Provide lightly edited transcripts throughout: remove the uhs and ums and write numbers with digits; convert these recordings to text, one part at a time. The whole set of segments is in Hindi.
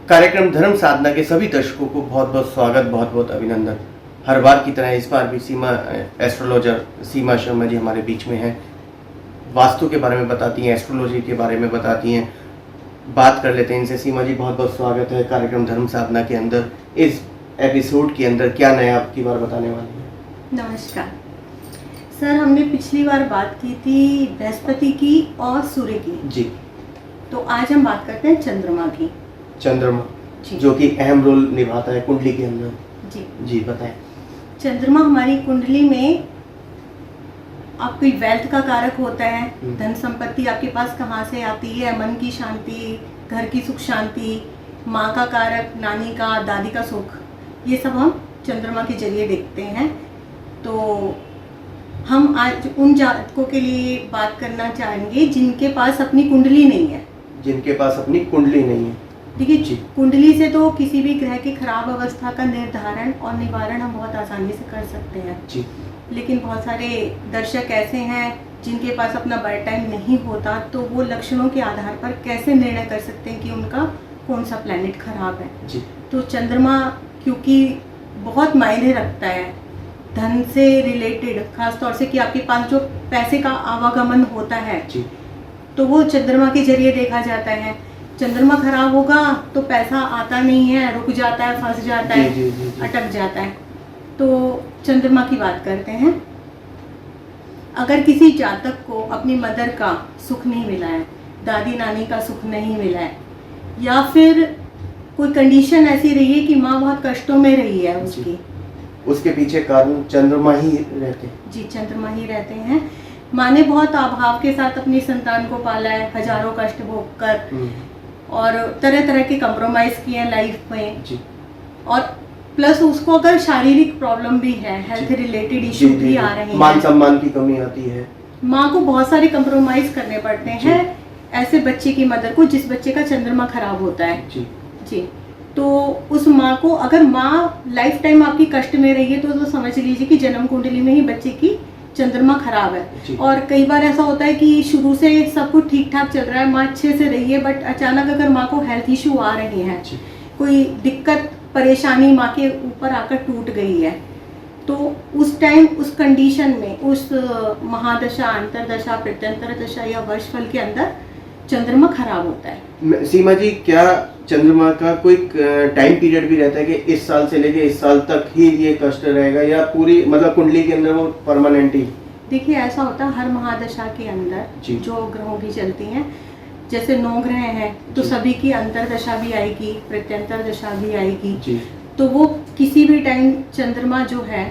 कार्यक्रम धर्म साधना के सभी दर्शकों को बहुत बहुत स्वागत, बहुत बहुत अभिनंदन। हर बार की तरह इस बार भी सीमा एस्ट्रोलॉजर सीमा शर्मा जी हमारे बीच में हैं। वास्तु के बारे में बताती हैं, एस्ट्रोलॉजी के बारे में बताती हैं। बात कर लेते हैं इनसे। सीमा जी, बहुत बहुत स्वागत है कार्यक्रम धर्म साधना के अंदर। इस एपिसोड के अंदर क्या नया आपकी बार बताने वाली है? नमस्कार सर, हमने पिछली बार बात की थी बृहस्पति की और सूर्य की जी। तो आज हम बात करते हैं चंद्रमा की। चंद्रमा जो कि अहम रोल निभाता है कुंडली के अंदर। जी जी बताएं। चंद्रमा हमारी कुंडली में आपकी वेल्थ का कारक होता है। धन संपत्ति आपके पास कहाँ से आती है, मन की शांति, घर की सुख शांति, माँ का कारक, नानी का, दादी का सुख, ये सब हम चंद्रमा के जरिए देखते हैं। तो हम आज उन जातकों के लिए बात करना चाहेंगे जिनके पास अपनी कुंडली नहीं है। जिनके पास अपनी कुंडली नहीं है। देखिए, कुंडली से तो किसी भी ग्रह की खराब अवस्था का निर्धारण और निवारण हम बहुत आसानी से कर सकते हैं जी। लेकिन बहुत सारे दर्शक ऐसे हैं जिनके पास अपना बर्थ टाइम नहीं होता, तो वो लक्षणों के आधार पर कैसे निर्णय कर सकते हैं कि उनका कौन सा प्लैनेट खराब है। जी। तो चंद्रमा क्योंकि बहुत मायने रखता है धन से रिलेटेड, खास तौर से कि आपके पास जो पैसे का आवागमन होता है जी। तो वो चंद्रमा के जरिए देखा जाता है। चंद्रमा खराब होगा तो पैसा आता नहीं है, रुक जाता है, फंस जाता है, जी। अटक जाता है। तो चंद्रमा की बात करते हैं। अगर किसी जातक को अपनी मदर का सुख नहीं मिला है, दादी नानी का सुख नहीं मिला है, या फिर कोई कंडीशन ऐसी रही है कि माँ बहुत कष्टों में रही है उसकी, उसके पीछे कारण चंद्रमा ही रहते हैं। जी, चंद्रमा ही रहते हैं। माँ ने बहुत अभाव के साथ अपनी संतान को पाला है, हजारों कष्ट भोग कर, और तरह तरह के कंप्रोमाइज किए हैं लाइफ में जी। और प्लस उसको अगर शारीरिक प्रॉब्लम भी है, हेल्थ रिलेटेड इश्यू भी आ रहे हैं, मान सम्मान की कमी आती है, माँ को बहुत सारे कंप्रोमाइज करने पड़ते हैं ऐसे बच्चे की मदर को जिस बच्चे का चंद्रमा खराब होता है जी। तो उस माँ को, अगर माँ लाइफ टाइम आपकी कष्ट में रही है तो समझ लीजिए कि जन्म कुंडली में ही बच्चे की चंद्रमा खराब है। और कई बार ऐसा होता है कि शुरू से सब कुछ ठीक ठाक चल रहा है, माँ अच्छे से रही है, बट अचानक अगर माँ को हेल्थ इशू आ रहे हैं, कोई दिक्कत परेशानी माँ के ऊपर आकर टूट गई है, तो उस टाइम उस कंडीशन में, उस महादशा, अंतरदशा, प्रत्यंतर दशा या वर्षफल के अंदर चंद्रमा खराब होता है। सीमा जी, क्या चंद्रमा का कोई टाइम पीरियड भी रहता है कि इस साल से लेके इस साल तक ही ये कष्ट रहेगा, या पूरी मतलब कुंडली के अंदर वो परमानेंट ही? देखिए, ऐसा होता है हर महादशा के अंदर जो ग्रहों की चलती हैं, जैसे 9 ग्रह हैं तो सभी की अंतरदशा भी आएगी, प्रत्यंतर दशा भी आएगी। तो वो किसी भी टाइम चंद्रमा जो है,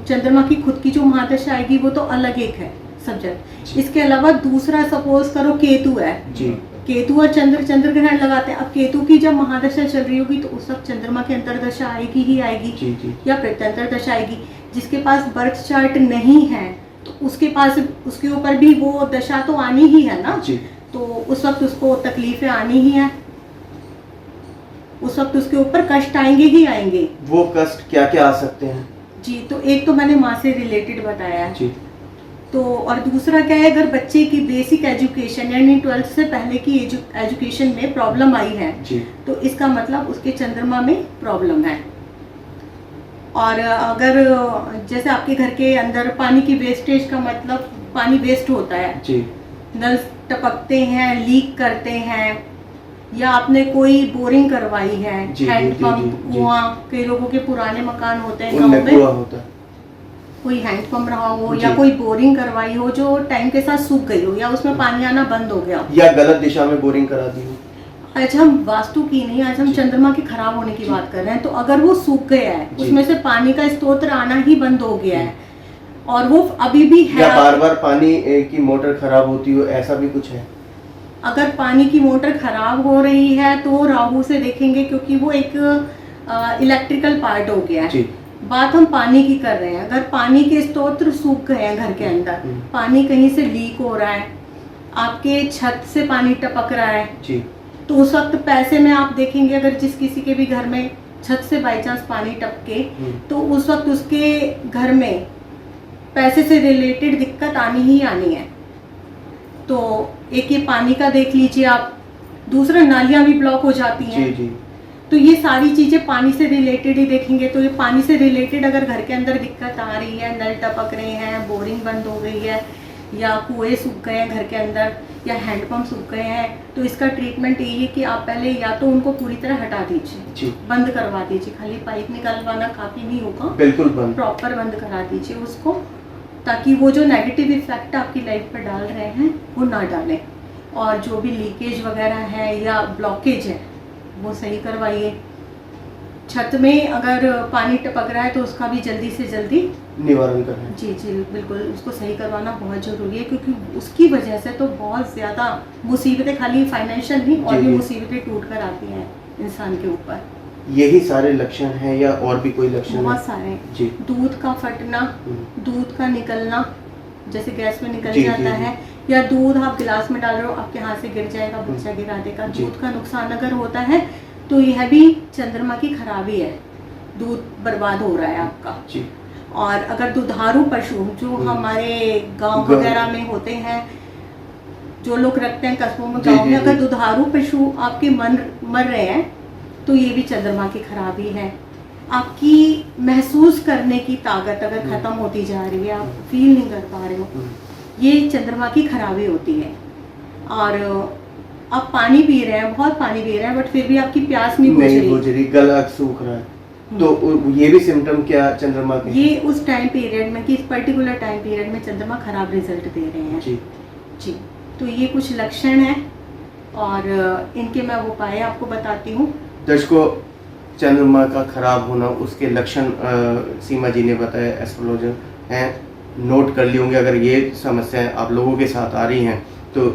चंद्रमा की खुद की जो महादशा आएगी वो तो अलग एक है सब्जेक्ट। इसके अलावा दूसरा सपोज करो केतु है जी। केतु और चंद्र ग्रहण लगाते हैं। अब केतु की जब महादशा चल रही होगी तो उस वक्त चंद्रमा की अंतरदशा आएगी ही आएगी जी। या प्रत्यंतर दशा आएगी। जिसके पास बर्थ चार्ट नहीं है तो उसके पास, उसके ऊपर भी वो दशा तो आनी ही है ना जी। तो उस वक्त उसको तकलीफें आनी ही है, उस वक्त उसके ऊपर कष्ट आएंगे ही आएंगे। वो कष्ट क्या क्या आ सकते हैं जी? तो एक तो मैंने माँ से रिलेटेड बताया जी। तो और दूसरा क्या है, अगर बच्चे की बेसिक एजुकेशन यानी 12th से पहले की एजुकेशन में प्रॉब्लम आई है जी। तो इसका मतलब उसके चंद्रमा में प्रॉब्लम है। और अगर जैसे आपके घर के अंदर पानी की वेस्टेज का मतलब पानी वेस्ट होता है जी, नल टपकते हैं, लीक करते हैं, या आपने कोई बोरिंग करवाई है, हैंडपंप, कुआं, कई लोगों के पुराने मकान होते हैं गाँव में, कोई हैंडपंप रहा हो या कोई बोरिंग करवाई हो जो टाइम के साथ सूख गई हो, या उसमें पानी आना बंद हो गया, या गलत दिशा में बोरिंग करा दी हो। आज हम वास्तु की नहीं, आज हम चंद्रमा के खराब होने की बात कर रहे हैं। तो अगर वो सूख गया है, उसमें से पानी का स्रोत आना ही बंद हो गया है और वो अभी भी है, या बार बार पानी की मोटर खराब होती हो, ऐसा भी कुछ है? अगर पानी की मोटर खराब हो रही है तो राहु से देखेंगे, क्योंकि वो एक इलेक्ट्रिकल पार्ट हो गया है। बात हम पानी की कर रहे हैं। अगर पानी के स्रोत सूख गए हैं घर के अंदर, पानी कहीं से लीक हो रहा है, आपके छत से पानी टपक रहा है जी, तो उस वक्त पैसे में आप देखेंगे, अगर जिस किसी के भी घर में छत से बाई चांस पानी टपके तो उस वक्त उसके घर में पैसे से रिलेटेड दिक्कत आनी ही आनी है। तो एक ये पानी का देख लीजिए आप, दूसरा नालियां भी ब्लॉक हो जाती हैं। जी जी। तो ये सारी चीज़ें पानी से रिलेटेड ही देखेंगे। तो ये पानी से रिलेटेड अगर घर के अंदर दिक्कत आ रही है, नल टपक रहे हैं, बोरिंग बंद हो गई है, या कुएं सूख गए हैं घर के अंदर, या हैंडपम्प सूख गए हैं, तो इसका ट्रीटमेंट यही है कि आप पहले या तो उनको पूरी तरह हटा दीजिए, बंद करवा दीजिए। खाली पाइप निकलवाना काफ़ी नहीं होगा, बिल्कुल बंद, प्रॉपर बंद करा दीजिए उसको, ताकि वो जो नेगेटिव इफेक्ट आपकी लाइफ पर डाल रहे हैं वो ना डालें। और जो भी लीकेज वगैरह है या ब्लॉकेज है वो सही करवाइए। छत में अगर पानी टपक रहा है तो उसका भी जल्दी से जल्दी निवारण करना। जी जी बिल्कुल, उसको सही करवाना बहुत ज़रूरी है, क्योंकि उसकी वजह से तो बहुत ज़्यादा मुसीबतें, खाली फाइनेंशियल नहीं और भी मुसीबतें टूट कर आती हैं इंसान के ऊपर। यही सारे लक्षण हैं या और भी कोई लक्षण? बहुत सारे जी। दूध का फटना, दूध का निकलना, जैसे गैस में निकल जाता है, या दूध आप गिलास में डाल रहे हो, आपके हाथ से गिर जाएगा, बच्चा गिरा देगा। दूध का नुकसान अगर होता है तो यह भी चंद्रमा की खराबी है, दूध बर्बाद हो रहा है आपका जी। और अगर दुधारू पशु जो हमारे गांव वगैरह में होते हैं, जो लोग रखते हैं कस्बों में, गांव में, अगर दुधारू पशु आपके मर रहे हैं तो ये भी चंद्रमा की खराबी है। आपकी महसूस करने की ताकत अगर खत्म होती जा रही है, आप फील नहीं कर पा रहे हो, ये चंद्रमा की खराबी होती है। और आप पानी पी रहे हैं, बहुत पानी पी रहे हैं, बट फिर भी आपकी प्यास नहीं बुझ रही, गला सूख रहा है, तो ये भी सिम्टम क्या चंद्रमा के? ये उस टाइम पीरियड में, कि इस पर्टिकुलर टाइम पीरियड में चंद्रमा खराब रिजल्ट दे रहे हैं जी जी। तो ये कुछ लक्षण हैं और इनके मैं वो उपाय आपको बताती हूँ। दर्शकों, चंद्रमा का खराब होना, उसके लक्षण सीमा जी ने बताया, एस्ट्रोलॉजर हैं, नोट कर लिए होंगे। अगर ये समस्याएं आप लोगों के साथ आ रही हैं तो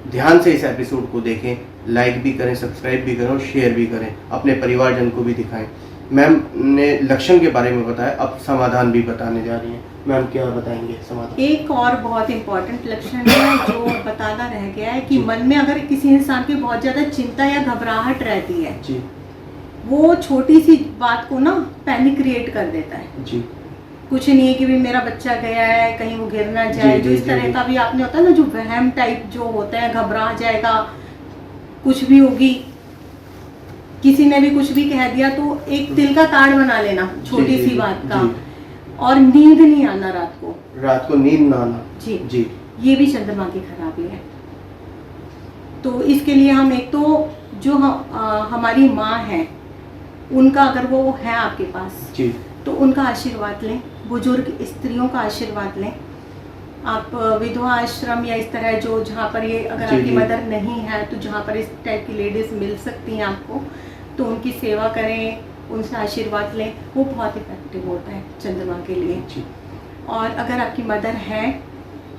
ध्यान से इस एपिसोड को देखें, लाइक भी करें, सब्सक्राइब भी करें और शेयर भी करें, अपने परिवारजन को भी दिखाएं। मैम ने लक्षण के बारे में बताया, अब समाधान भी बताने जा रही हैं। मैम क्या बताएंगे समाधान? एक और बहुत इम्पोर्टेंट लक्षण है जो बताना रह गया है, कि मन में अगर किसी इंसान की बहुत ज़्यादा चिंता या घबराहट रहती है जी, वो छोटी सी बात को ना पैनिक क्रिएट कर देता है जी। कुछ नहीं है कि भी मेरा बच्चा गया है, कहीं वो गिर ना जाए, जो इस तरह का भी आपने होता है ना, जो वहम टाइप जो होता है, घबरा जाएगा, कुछ भी होगी, किसी ने भी कुछ भी कह दिया तो एक तिल का ताड़ बना लेना छोटी सी बात का। और नींद नहीं आना, रात को नींद ना आना जी जी, ये भी चंद्रमा की खराबी है। तो इसके लिए हम एक तो जो हमारी माँ है, उनका अगर वो है आपके पास जी, तो उनका आशीर्वाद लें, बुजुर्ग स्त्रियों का आशीर्वाद लें। आप विधवा आश्रम या इस तरह जो जहाँ पर ये अगर आपकी मदर नहीं है, तो जहाँ पर इस टाइप की लेडीज़ मिल सकती हैं आपको, तो उनकी सेवा करें, उनसे आशीर्वाद लें, वो बहुत इफेक्टिव होता है चंद्रमा के लिए जी। और अगर आपकी मदर है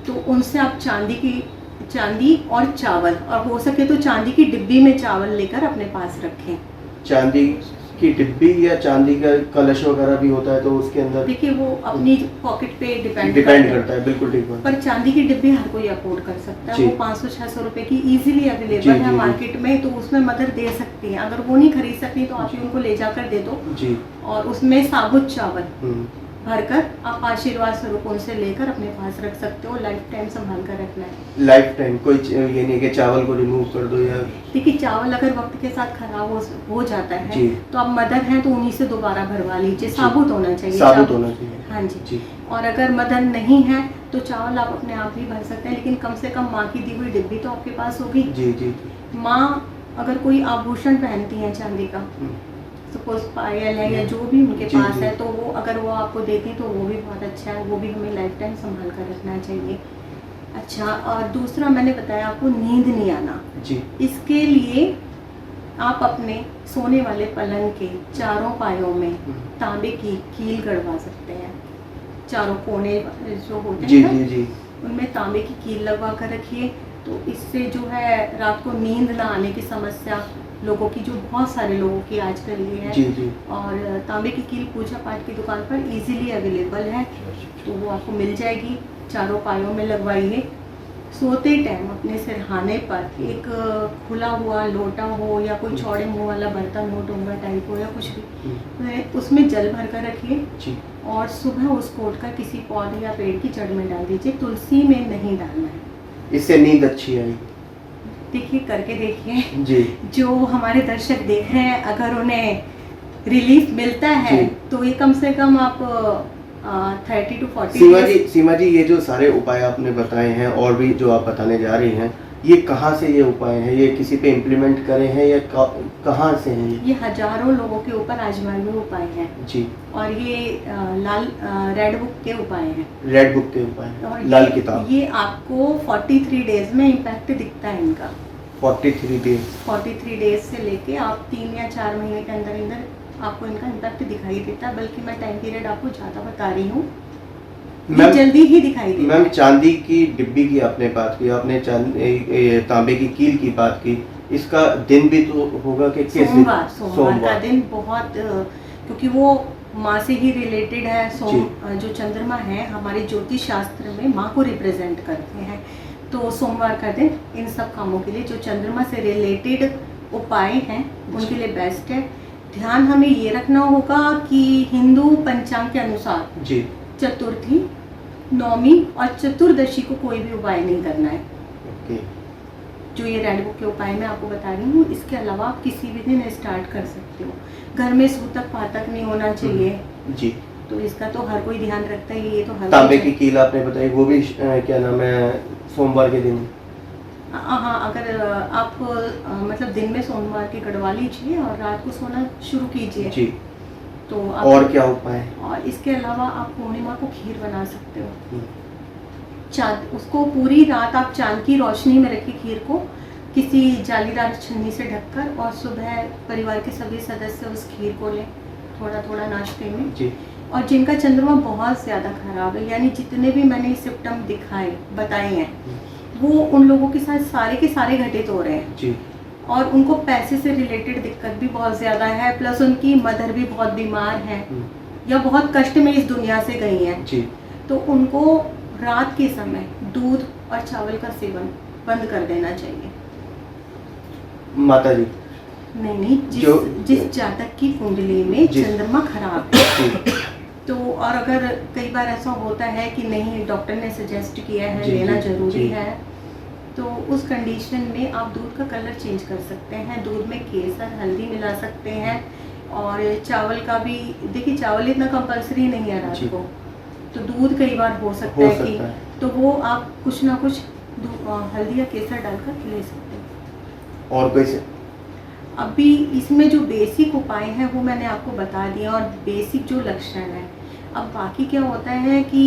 तो उनसे आप चांदी और चावल, और हो सके तो चांदी की डिब्बी में चावल लेकर अपने पास रखें। चांदी की डिब्बी या चांदी का कलश वगैरह भी होता है, तो उसके अंदर देखिए वो अपनी पॉकेट पे डिपेंड करता है, बिल्कुल ठीक बात। पर चांदी की डिब्बी हर कोई अफोर्ड कर सकता है, वो 500-600 रुपए की इजीली अवेलेबल है मार्केट में, तो उसमें मदर दे सकती है। अगर वो नहीं खरीद सकती तो आप ही उनको ले जाकर दे दो जी। और उसमें साबुत चावल भरकर आप आशीर्वाद स्वरूप उनसे लेकर अपने पास रख सकते हो, लाइफ टाइम संभाल कर रखना है। लाइफ टाइम, कोई ये नहीं कि चावल को रिमूव कर दो या, देखिए चावल अगर वक्त के साथ खराब हो जाता है तो आप मदर हैं तो उन्हीं से दोबारा भरवा लीजिए, साबुत होना चाहिए, साबुत होना चाहिए हाँ जी। और अगर मदर नहीं है तो चावल आप अपने आप ही भर सकते हैं, लेकिन कम से कम माँ की दी हुई डिब्बी तो आपके पास होगी जी जी। माँ अगर कोई आभूषण पहनती है चांदी का, सपोज पायल है या जो भी उनके पास है, तो वो अगर वो आपको देती तो वो भी बहुत अच्छा है, वो भी हमें लाइफ टाइम संभाल कर रखना चाहिए। अच्छा, और दूसरा मैंने बताया आपको नींद नहीं आना जी, इसके लिए आप अपने सोने वाले पलंग के चारों पायों में तांबे की कील गड़वा सकते हैं। चारों कोने जो होते हैं ना, उनमें तांबे की कील लगवा कर रखिए, तो इससे जो है रात को नींद ना आने की समस्या लोगों की, जो बहुत सारे लोगों की आजकल ये है जी जी। और तांबे की कील पूजा पाठ की दुकान पर इजीली अवेलेबल है, तो वो आपको मिल जाएगी। चारों पायों में लगवाइए। सोते टाइम अपने सिरहाने पर एक खुला हुआ लोटा हो या कोई चौड़े मुंह वाला बर्तन हो, डोंगा टाइप हो या कुछ भी, उसमें जल भर कर रखिए और सुबह उसको उठकर किसी पौधे या पेड़ की जड़ में डाल दीजिए। तुलसी में नहीं डालना है, इससे नींद अच्छी आएगी। देखिए करके देखिए जी जो हमारे दर्शक देख रहे हैं, अगर उन्हें रिलीफ मिलता है जी। तो ये कम से कम आप 30 to 40 सीमा जी ये जो सारे उपाय आपने बताए हैं और भी जो आप बताने जा रही हैं, ये कहाँ से ये उपाय हैं? ये किसी पे इम्प्लीमेंट करे हैं या कहाँ से हैं ये हजारों लोगों के ऊपर आजमाए हुए उपाय हैं जी। और ये रेड बुक के उपाय हैं। रेड बुक के उपाय, और लाल किताब। ये आपको 43 डेज में इम्पैक्ट दिखता है इनका। 43 डेज 43 डेज से लेके आप 3 या 4 महीने के अंदर अंदर आपको इनका इम्पैक्ट दिखाई देता है, बल्कि मैं टाइम पीरियड आपको ज़्यादा बता रही हूँ, मैम जल्दी ही दिखाई देता मैम है। चांदी की डिब्बी की आपने बात की, आपने तांबे की कील की बात की, इसका दिन भी तो होगा कि किस दिन? सोमवार का दिन बहुत क्योंकि वो माँ से ही रिलेटेड है। जो चंद्रमा है हमारे ज्योतिष शास्त्र में माँ को रिप्रेजेंट करते हैं, तो सोमवार का दिन इन सब कामों के लिए जो चंद्रमा से रिलेटेड उपाय हैं उनके लिए बेस्ट है। ध्यान हमें ये रखना होगा कि हिंदू पंचांग के अनुसार जी चतुर्थी, नौमी और चतुर्दशी को कोई भी उपाय नहीं करना है। ओके। जो ये रेड बुक के उपाय मैं आपको बता रही हूँ, इसके अलावा आप किसी भी दिन स्टार्ट कर सकते हो। घर में सूतक पातक नहीं होना चाहिए जी। तो इसका तो हर कोई ध्यान रखता है। ये तो हर तांबे की कील आपने बताई, वो भी क्या नाम है सोमवार के दिन? हाँ, अगर आप मतलब दिन में सोमवार की गढ़वा लीजिए और रात को सोना शुरू कीजिए जी। तो आप, और क्या उपाय है? और इसके अलावा आप पूर्णिमा को खीर बना सकते हो। चांद उसको पूरी रात आप चांद की रोशनी में रखिए खीर को, किसी जालीदार छन्नी से ढककर, और सुबह परिवार के सभी सदस्य उस खीर को लें थोड़ा थोड़ा नाश्ते में जी। और जिनका चंद्रमा बहुत ज़्यादा खराब है, यानी जितने भी मैंने सिम्टम बताए हैं वो उन लोगों के साथ सारे के सारे घटित हो रहे हैं जी। और उनको पैसे से रिलेटेड दिक्कत भी बहुत ज़्यादा है, प्लस उनकी मदर भी बहुत बीमार है या बहुत कष्ट में इस दुनिया से गई हैं जी। तो उनको रात के समय दूध और चावल का सेवन बंद कर देना चाहिए। माता जी नहीं, जिस जातक की कुंडली में चंद्रमा खराब है तो, और अगर कई बार ऐसा होता है कि नहीं डॉक्टर ने सजेस्ट किया है लेना जरूरी है, तो उस कंडीशन में आप दूध का कलर चेंज कर सकते हैं। दूध में केसर, हल्दी मिला सकते हैं और चावल का भी, देखिए चावल इतना कंपलसरी नहीं है रात को, तो दूध कई बार हो सकता है कि तो वो आप कुछ ना कुछ हल्दी या केसर डालकर ले सकते हैं। और कैसे? अभी इसमें जो बेसिक उपाय हैं वो मैंने आपको बता दिया और बेसिक जो लक्षण है। अब बाकी क्या होता है कि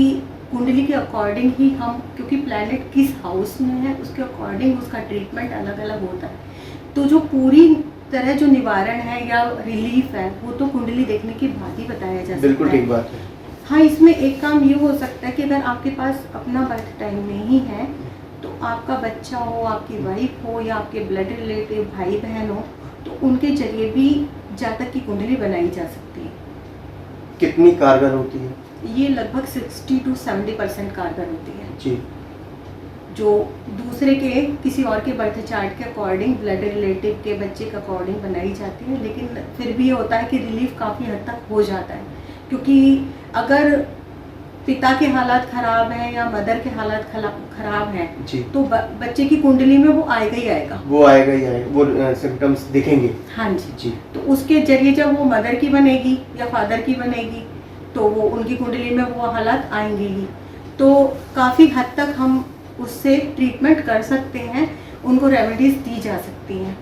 कुंडली के अकॉर्डिंग ही हम, क्योंकि प्लैनेट किस हाउस में है उसके अकॉर्डिंग उसका ट्रीटमेंट अलग अलग होता है, तो जो पूरी तरह जो निवारण है या रिलीफ है वो तो कुंडली देखने के बाद ही बताया जा सकता है। बिल्कुल ठीक बात है। हाँ, इसमें एक काम ये हो सकता है कि अगर आपके पास अपना बर्थ टाइम नहीं है तो आपका बच्चा हो, आपकी वाइफ हो या आपके ब्लड रिलेटिव भाई बहन हो, तो उनके जरिए भी जातक की कुंडली बनाई जा सकती है। कितनी कारगर होती है? ये लगभग 60 to 70% कारगर होती है जी। जो दूसरे के किसी और के बर्थ चार्ट के अकॉर्डिंग, ब्लड रिलेटिव के बच्चे के अकॉर्डिंग बनाई जाती है, लेकिन फिर भी ये होता है कि रिलीफ काफ़ी हद तक हो जाता है, क्योंकि अगर पिता के हालात खराब हैं या मदर के हालात खराब हैं तो बच्चे की कुंडली में वो आएगा ही आएगा, वो आएगा ही आएगा, वो सिम्टम्स दिखेंगे। हाँ जी। तो उसके जरिए जब वो मदर की बनेगी या फादर की बनेगी तो वो उनकी कुंडली में वो हालात आएंगे ही, तो काफ़ी हद तक हम उससे ट्रीटमेंट कर सकते हैं, उनको रेमेडीज दी जा सकती हैं।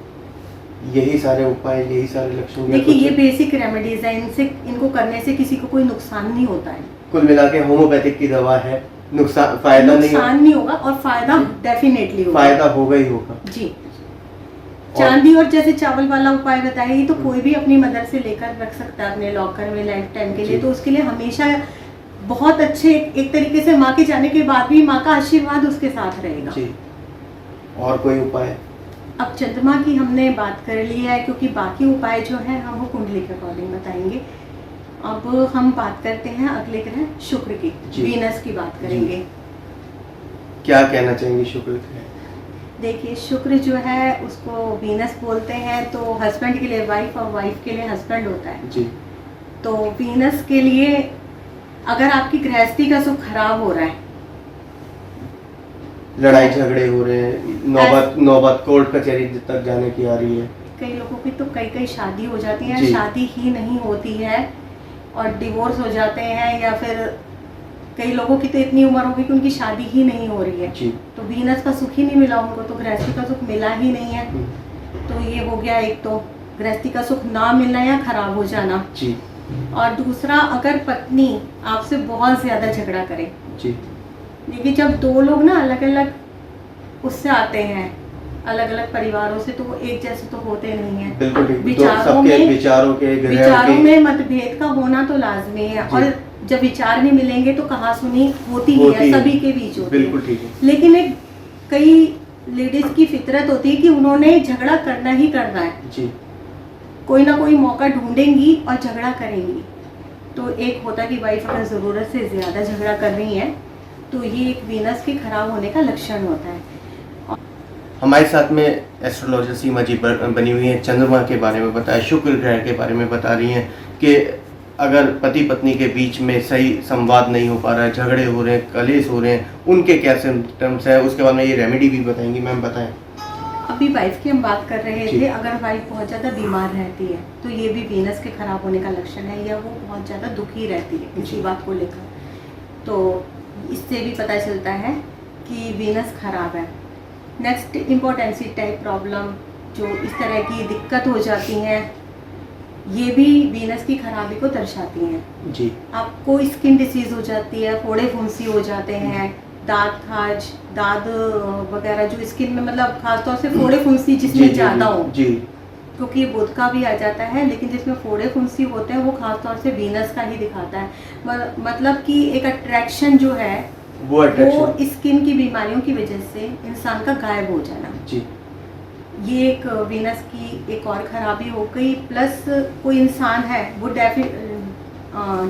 यही सारे उपाय, यही सारे लक्षण? देखिए ये बेसिक रेमेडीज है, इनको करने से किसी को कोई नुकसान नहीं होता है। कुल मिला के होम्योपैथिक की दवा है, फायदा नहीं होगा और फायदा डेफिनेटली होगा, फायदा होगा ही होगा जी। चांदी और जैसे चावल वाला उपाय बताया, ये तो कोई भी अपनी मदर से लेकर रख सकता है अपने लॉकर में लाइफ टाइम के लिए, तो उसके लिए हमेशा बहुत अच्छे एक तरीके से माँ के जाने के बाद भी माँ का आशीर्वाद उसके साथ रहेगा जी। और कोई उपाय? अब चंद्रमा की हमने बात कर ली है, क्योंकि बाकी उपाय जो है हम वो कुंडली के अकॉर्डिंग बताएंगे। अब हम बात करते हैं अगले ग्रह शुक्र की, वीनस की बात करेंगे। क्या कहना चाहेंगे शुक्र के? देखिए शुक्र जो है उसको वीनस बोलते हैं, तो हस्बैंड के लिए वाइफ और वाइफ के लिए हस्बैंड होता है जी। तो वीनस के लिए अगर आपकी गृहस्थी का सुख खराब हो रहा है, लड़ाई झगड़े हो रहे हैं, नौबत कोर्ट कचहरी तक जाने की आ रही है। कई लोगों की तो कई शादी हो जाती है, जी। शादी ही नहीं होती है और डिवोर्स हो जाते हैं, या फिर कई लोगों की तो इतनी उम्र हो गई कि उनकी शादी ही नहीं हो रही है। जी। तो वीनस का सुख ही नहीं मिला उनको, तो गृहस्थी का सुख मिला ही नहीं है। तो ये हो गया एक, तो गृहस्थी का सुख ना मिलना या खराब हो जाना। जी। और दूसरा, अगर पत्नी आपसे बहुत ज्यादा झगड़ा करे, जी। देखिए जब दो लोग ना अलग अलग उससे आते हैं, अलग अलग परिवारों से, तो वो एक जैसे तो होते नहीं है। बिल्कुल ठीक। विचारों के में मतभेद का होना तो लाजमी है, और जब विचार नहीं मिलेंगे तो कहासुनी होती ही है, सभी के बीच होती है। बिल्कुल ठीक है। लेकिन एक कई लेडीज की फितरत होती है कि उन्होंने झगड़ा करना ही करना है। जी। कोई ना कोई मौका ढूंढेंगी और झगड़ा करेंगी। तो एक होता है कि वाइफ अगर ज़रूरत से ज़्यादा झगड़ा कर रही है तो ये एक वीनस के खराब होने का लक्षण होता है। हमारे साथ में एस्ट्रोलॉजर सीमा जी बनी हुई हैं, चंद्रमा के बारे में बताया, शुक्र ग्रह के बारे में बता रही हैं कि अगर पति पत्नी के बीच में सही संवाद नहीं हो पा रहा है, झगड़े हो रहे हैं, कलेश हो रहे हैं, उनके क्या सिम्टम्स है, उसके बाद में ये रेमेडी भी बताएंगी। मैम बताएं। अभी वाइफ की हम बात कर रहे थे, अगर वाइफ बहुत ज़्यादा बीमार रहती है तो ये भी वीनस के खराब होने का लक्षण है, या वो बहुत ज़्यादा दुखी रहती है किसी बात को लेकर, तो इससे भी पता चलता है कि वीनस खराब है। नेक्स्ट, इम्पोर्टेंसी टाइप प्रॉब्लम, जो इस तरह की दिक्कत हो जाती हैं, ये भी वीनस की खराबी को दर्शाती हैं। जी। आपको स्किन डिसीज हो जाती है, फोड़े फुंसी हो जाते हैं, दाद वगैरह जो स्किन में, मतलब खासतौर से फोड़े फुंसी जिसमें ज़्यादा हो, जी, क्योंकि बुध का भी आ जाता है, लेकिन जिसमें फोड़े फुंसी होते हैं वो खासतौर से वीनस का ही दिखाता है। मतलब कि एक अट्रैक्शन जो है वो स्किन की बीमारियों की वजह से इंसान का गायब हो जाना। जी। ये एक वीनस की एक और खराबी हो गई। प्लस कोई इंसान है वो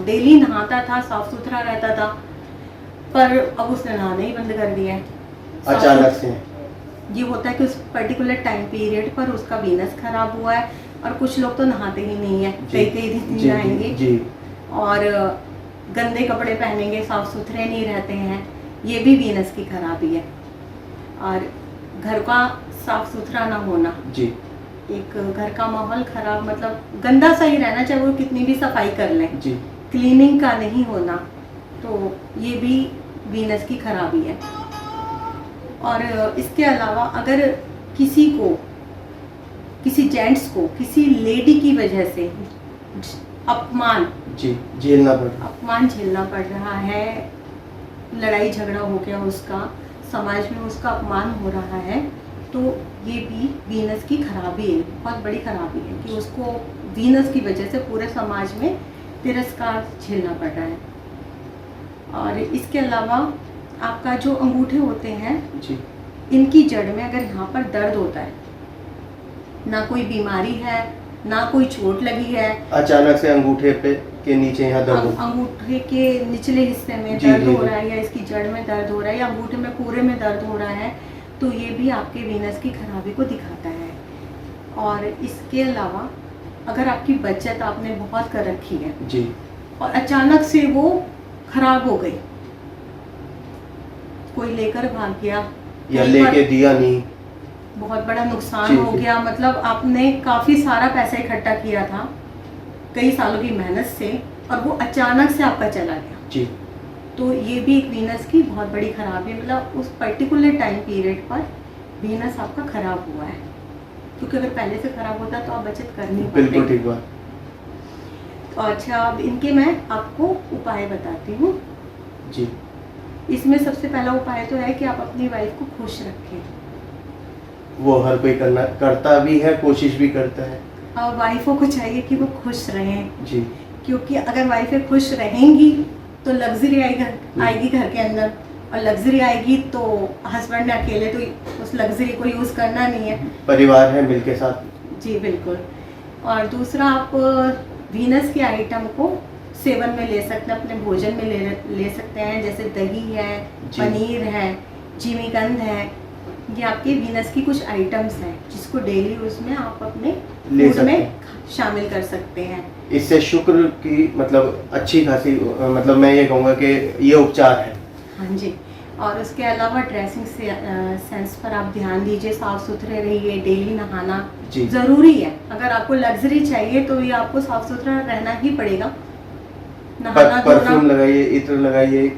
डेली नहाता था, साफ सुथरा रहता था, पर अब उसने नहाना ही बंद कर दिया है अचानक से। ये होता है कि उस पर्टिकुलर टाइम पीरियड पर उसका वीनस खराब हुआ है, और कुछ लोग तो नहाते ही नहीं है, कई दिन नहीं नहाएंगे और गंदे कपड़े पहनेंगे, साफ सुथरे नहीं रहते हैं, ये भी वीनस की खराबी है। और घर का साफ सुथरा ना होना, जी, एक घर का माहौल खराब, मतलब गंदा सा ही रहना, चाहे वो कितनी भी सफाई कर लें, जी, क्लीनिंग का नहीं होना, तो ये भी वीनस की खराबी है। और इसके अलावा अगर किसी को, किसी जेंट्स को किसी लेडी की वजह से अपमान झेलना पड़ रहा है, लड़ाई झगड़ा हो गया उसका, समाज में उसका अपमान हो रहा है, तो ये भी वीनस की खराबी है, बहुत बड़ी खराबी है कि उसको वीनस की वजह से पूरे समाज में तिरस्कार झेलना पड़ रहा है। और इसके अलावा आपका जो अंगूठे होते हैं जी, इनकी जड़ में अगर यहाँ पर दर्द होता है, ना कोई बीमारी है, ना कोई चोट लगी है, अचानक से अंगूठे पे के नीचे यहाँ दर्द, अंगूठे के निचले हिस्से में दर्द हो रहा है, या इसकी जड़ में दर्द हो रहा है, या अंगूठे में पूरे में दर्द हो रहा है, तो ये भी आपके वीनस की खराबी को दिखाता है। और इसके अलावा अगर आपकी बचत आपने बहुत कर रखी है जी, और अचानक से वो खराब हो गई, कोई लेकर भाग गया या लेके दिया नहीं, बहुत बड़ा नुकसान हो गया, मतलब आपने काफ़ी सारा पैसा इकट्ठा किया था कई सालों की मेहनत से, और वो अचानक से आपका चला गया जी, तो ये भी एक वीनस की बहुत बड़ी खराबी है। मतलब उस पर्टिकुलर टाइम पीरियड पर वीनस आपका खराब हुआ है, क्योंकि अगर पहले से खराब होता तो आप बचत कर नहीं पाते। बिल्कुल ठीक बात। तो अच्छा, अब इनके मैं आपको उपाय बताती हूँ जी। इसमें सबसे पहला उपाय तो है कि आप अपनी वाइफ को खुश रखें। वो हर कोई करता भी है, कोशिश भी करता है, और वाइफों को चाहिए कि वो खुश रहें जी, क्योंकि अगर वाइफें खुश रहेंगी तो लग्जरी आएगी घर के अंदर, और लग्जरी आएगी तो हस्बैंड ने अकेले तो उस लग्जरी को यूज़ करना नहीं है, परिवार है मिलके साथ। जी बिल्कुल। और दूसरा, आप वीनस के आइटम को सेवन में ले सकते हैं, अपने भोजन में ले सकते हैं, जैसे दही है, पनीर है, जिमीकंद है, ये आपके वीनस की कुछ आइटम्स हैं जिसको डेली उसमें आप अपने फूड में शामिल कर सकते हैं। इससे शुक्र की मतलब अच्छी खासी, मतलब मैं ये कहूँगा कि ये उपचार है। हाँ जी। और उसके अलावा ड्रेसिंग से सेंस पर आप ध्यान दीजिए, साफ सुथरे रहिए, डेली नहाना ज़रूरी है। अगर आपको लग्जरी चाहिए तो ये आपको साफ सुथरा रहना ही पड़ेगा। नहाना परफ्यूम लगाइए, इत्र लगाइए।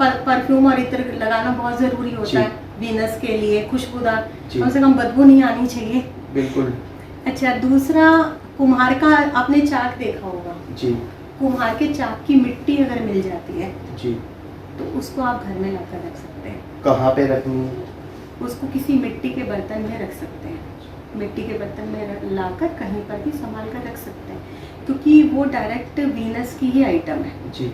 परफ्यूम और इत्र लगाना बहुत ज़रूरी होता है वीनस के लिए, खुशबूदार, कम से कम बदबू नहीं आनी चाहिए। बिल्कुल। अच्छा, दूसरा कुम्हार का आपने चाक देखा होगा जी। कुम्हार के चाक की मिट्टी अगर मिल जाती है जी तो उसको आप घर में लाकर रख सकते हैं। कहाँ पे रखनी है? उसको किसी मिट्टी के बर्तन में रख सकते हैं। मिट्टी के बर्तन में लाकर कहीं पर भी संभाल कर रख सकते हैं, क्योंकि वो डायरेक्ट वीनस की ही आइटम है। जी।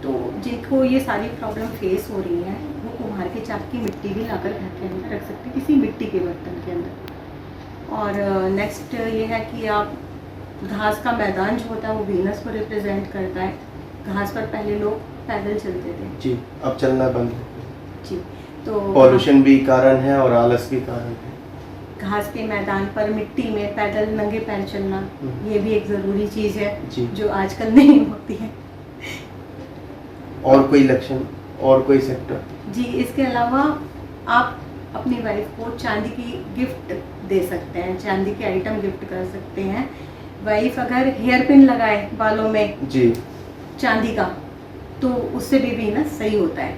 तो जिनको ये सारी प्रॉब्लम फेस हो रही है वो कुम्हार के चाक की मिट्टी भी लाकर घर के अंदर रख सकते हैं, किसी मिट्टी के बर्तन के अंदर। और नेक्स्ट ये है कि आप घास का मैदान जो होता है वो वीनस को रिप्रेजेंट करता है। घास पर पहले लोग पैदल चलते थे जी, अब चलना बंद है जी। तो पॉल्यूशन भी कारण है और आलस भी कारण है। घास के मैदान पर मिट्टी में पैदल नंगे पैर चलना ये भी एक ज़रूरी चीज़ है जो आजकल नहीं होती है। और कोई लक्षण और कोई सेक्टर? जी, इसके अलावा आप अपनी वाइफ को चांदी की गिफ्ट दे सकते हैं, चांदी के आइटम गिफ्ट कर सकते हैं। वाइफ अगर हेयर पिन लगाए बालों में जी चांदी का तो उससे भी वीनस सही होता है।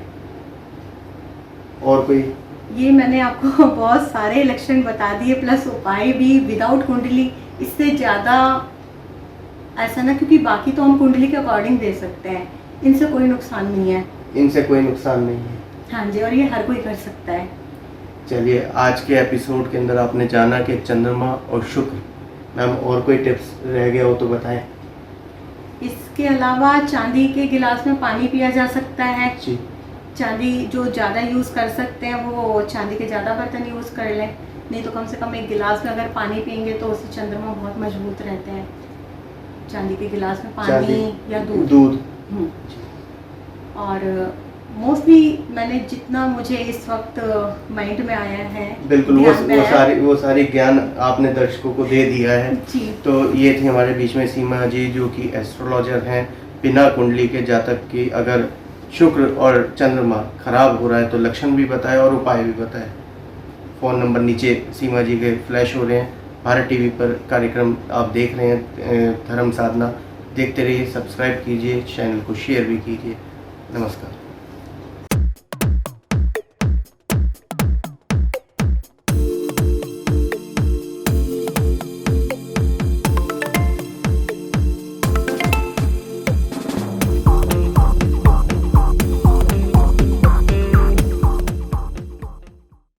और कोई? ये मैंने आपको बहुत सारे लक्षण बता दिए, प्लस उपाय भी विदाउट कुंडली। इससे ज़्यादा ऐसा ना, क्योंकि बाकी तो हम कुंडली के अकॉर्डिंग दे सकते हैं, इनसे कोई नुकसान नहीं है। इनसे कोई नुकसान नहीं है। हाँ जी, और ये हर कोई कर सकता है। चलिए, आज के एपिसोड के अंदर आपने जाना कि चंद्रमा और शुक्र। मैम, और कोई टिप्स रह गया हो तो बताएं। इसके अलावा चांदी के गिलास में पानी पिया जा सकता है जी। चांदी जो ज़्यादा यूज़ कर सकते हैं वो चांदी के ज़्यादा बर्तन यूज़ कर लें, नहीं तो कम से कम एक गिलास में अगर पानी पियेंगे तो उससे चंद्रमा बहुत मजबूत रहते हैं। चांदी के गिलास में पानी या दूध। और मोस्टली मैंने जितना मुझे इस वक्त माइंड में आया है, बिल्कुल वो सारी ज्ञान आपने दर्शकों को दे दिया है जी। तो ये थी हमारे बीच में सीमा जी, जो कि एस्ट्रोलॉजर हैं, बिना कुंडली के जातक की अगर शुक्र और चंद्रमा खराब हो रहा है तो लक्षण भी बताए और उपाय भी बताए। फ़ोन नंबर नीचे सीमा जी के फ्लैश हो रहे हैं। भारत टीवी पर कार्यक्रम आप देख रहे हैं, धर्म साधना। देखते रहिए, सब्सक्राइब कीजिए, चैनल को शेयर भी कीजिए। नमस्कार।